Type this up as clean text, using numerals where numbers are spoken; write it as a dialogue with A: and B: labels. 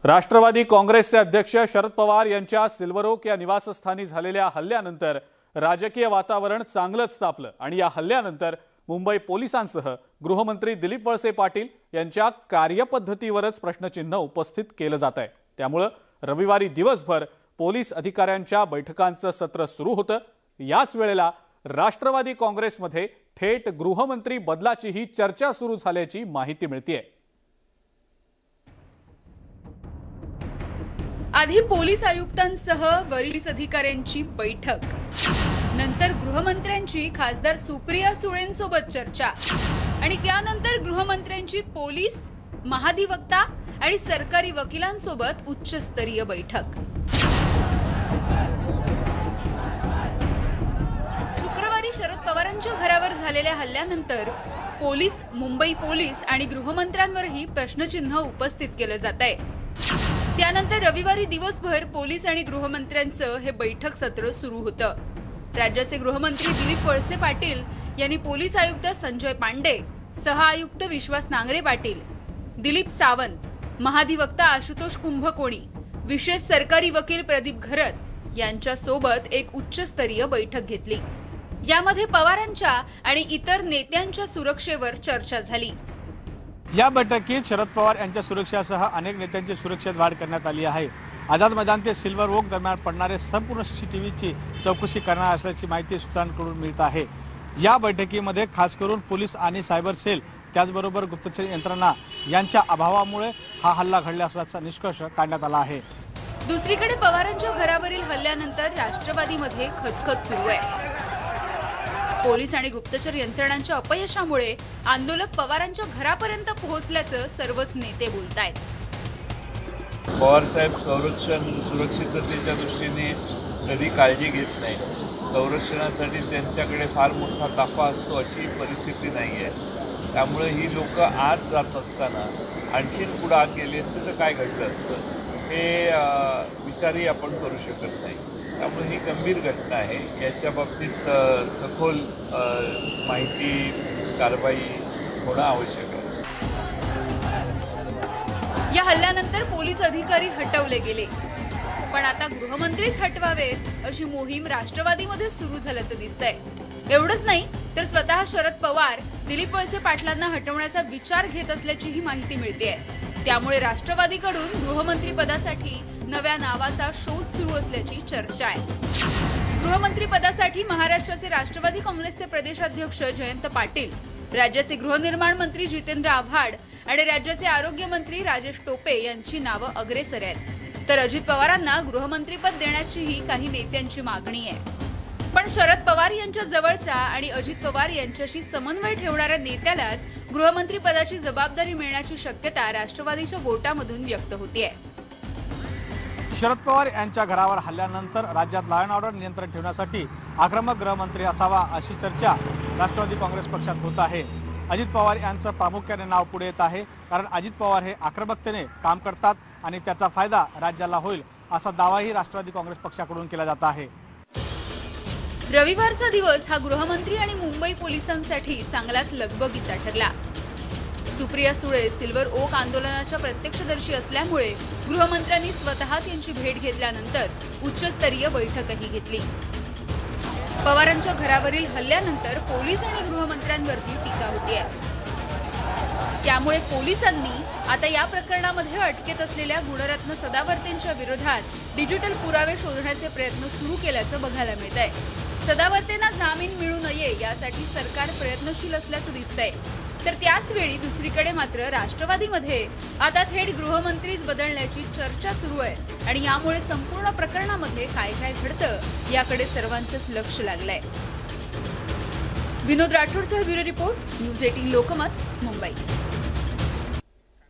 A: राष्ट्रवादी काँग्रेसचे अध्यक्ष शरद पवार यांच्या सिल्वर ओक या निवासस्थानी झालेल्या हल्ल्यानंतर राजकीय वातावरण चांगलंच तापलं आणि या हल्ल्यानंतर मुंबई पोलिसांसह गृहमंत्री दिलीप वळसे पाटील यांच्या कार्यपद्धतीवरच प्रश्नचिन्ह उपस्थित केलं जात आहे। त्यामुळे रविवारी दिवसभर पोलीस अधिकाऱ्यांच्या बैठकांचं सत्र सुरू होतं। याच वेळेला राष्ट्रवादी काँग्रेसमध्ये थेट गृहमंत्री बदलाचीही चर्चा सुरू झाल्याची माहिती मिळतेय।
B: आधी पोलीस आयुक्तांसह वरिष्ठ अधिकाऱ्यांची बैठक, नंतर गृहमंत्र्यांची खासदार सुप्रिया सुळेंसोबत चर्चा आणि त्यानंतर गृहमंत्र्यांची पोलीस, महाधिवक्ता आणि सरकारी वकिलांसोबत उच्चस्तरीय बैठक। शुक्रवारी शरद पवारांच्या घरावर झालेल्या हल्ल्यानंतर मुंबई पोलीस आणि गृहमंत्र्यांवरही प्रश्नचिन्ह उपस्थित केलं जात आहे। त्यानंतर रविवारी दिवसभर पोलीस आणि गृहमंत्र्यांचं हे बैठक सत्र सुरू होतं। राज्याचे गृहमंत्री दिलीप वळसे पाटील यांनी पोलीस आयुक्त संजय पांडे, सहआयुक्त विश्वास नांगरे पाटील, दिलीप सावंत, महाधिवक्ता आशुतोष कुंभकोणी, विशेष सरकारी वकील प्रदीप घरत यांच्या सोबत एक उच्चस्तरीय बैठक घेतली। यामध्ये पवारांच्या आणि इतर नेत्यांच्या सुरक्षेवर चर्चा झाली।
C: या बैठकीत शरद पवार यांच्या सुरक्षेसह अनेक नेत्यांची सुरक्षेत वाढ करण्यात आली आहे। आझाद मैदान ते सिल्वर ओक दरम्यान पडणारे संपूर्ण सीसीटीव्हीची चौकशी करणार असल्याची माहिती सूत्रांकडून मिळत आहे। या बैठकीमध्ये खास करून पोलीस आणि सायबर सेल त्याचबरोबर गुप्तचर यंत्रणा यांच्या अभावामुळे हा हल्ला घडला असल्याचा निष्कर्ष काढण्यात आला आहे।
B: दुसरीकडे पवारांच्या घरावरील हल्ल्यानंतर राष्ट्रवादीमध्ये खतखत सुरू आहे। पोलीस आणि गुप्तचर यंत्रणांच्या अपयशामुळे आंदोलक पवारांच्या घरापर्यंत पोहोचल्याचं सर्वच नेते बोलतायत।
D: पवार साहेब सुरक्षिततेच्या दृष्टीने कधी काळजी घेत नाही। संरक्षणासाठी त्यांच्याकडे फार मोठा ताफा असतो अशी परिस्थिती नाही आहे। त्यामुळे ही लोक आज जात असताना आणखीन पुढे आत गेले असते तर काय घडलं असतं हे विचारही आपण करू शकत नाही। त्यामुळे ही गंभीर घटना आहे। याच्या बाबतीत सखोल माहिती कारवाई होणं आवश्यक आहे।
B: या हल्ल्यानंतर पोलीस अधिकारी हटवले गेले, पण आता गृहमंत्रीच हटवावेत अशी मोहीम राष्ट्रवादीमध्ये सुरू झाल्याचं दिसतंय। एवढंच नाही तर स्वतः शरद पवार दिलीप वळसे पाटलांना हटवण्याचा विचार घेत असल्याचीही माहिती मिळतेय। त्यामुळे राष्ट्रवादीकडून गृहमंत्री पदासाठी नव्या नावाचा शोध सुरू असल्याची चर्चा आहे। गृहमंत्री पदासाठी महाराष्ट्राचे राष्ट्रवादी काँग्रेसचे प्रदेशाध्यक्ष जयंत पाटील, राज्याचे गृहनिर्माण मंत्री जितेंद्र आव्हाड आणि राज्याचे आरोग्य मंत्री राजेश टोपे यांची नावं अग्रेसर आहेत। तर अजित पवारांना गृहमंत्रीपद देण्याचीही काही नेत्यांची मागणी आहे। पण शरद पवार यांच्या जवळचा आणि अजित पवार यांच्याशी समन्वय ठेवणाऱ्या नेत्यालाच गृहमंत्री पदाची जबाबदारी मिळण्याची शक्यता राष्ट्रवादीच्या गोटामधून व्यक्त होतीये।
C: शरद पवार यांच्या घरावर हल्ल्यानंतर राज्यात लॉ अँड ऑर्डर नियंत्रण ठेवण्यासाठी आक्रमक गृहमंत्री असावा अशी चर्चा राष्ट्रवादी काँग्रेस पक्षात होत आहे। अजित पवार यांचं प्रामुख्याने नाव पुढे येत आहे, कारण अजित पवार हे आक्रमकतेने काम करतात आणि त्याचा फायदा राज्याला होईल असा दावाही राष्ट्रवादी काँग्रेस पक्षाकडून केला जात आहे।
B: रविवारचा दिवस हा गृहमंत्री आणि मुंबई पोलिसांसाठी चांगलाच लगबगीचा ठरला। सुप्रिया सुळे सिल्वर ओक आंदोलनाच्या प्रत्यक्षदर्शी असल्यामुळे गृहमंत्र्यांनी स्वतः त्यांची भेट घेतल्यानंतर उच्चस्तरीय बैठकही घेतली। पवारांच्या घरावरील हल्ल्यानंतर पोलीस आणि गृहमंत्र्यांवरती टीका होतीये। त्यामुळे पोलिसांनी आता या प्रकरणामध्ये अटकेत असलेल्या गुणरत्न सदावर्तेंच्या विरोधात डिजिटल पुरावे शोधण्याचे प्रयत्न सुरू केल्याचं बघायला मिळतंय। सदावर्तेंना जामीन मिळू नये यासाठी सरकार प्रयत्नशील असल्याचं दिसतंय। तर त्याच वेळी दुसरीकडे मात्र राष्ट्रवादीमध्ये आता थेट गृहमंत्रीच बदलण्याची चर्चा सुरू आहे आणि यामुळे संपूर्ण प्रकरणामध्ये काय काय घडतं याकडे सर्वांचंच लक्ष लागलंय। विनोद राठोडसह bureau report, news 18 Lokmat, Mumbai.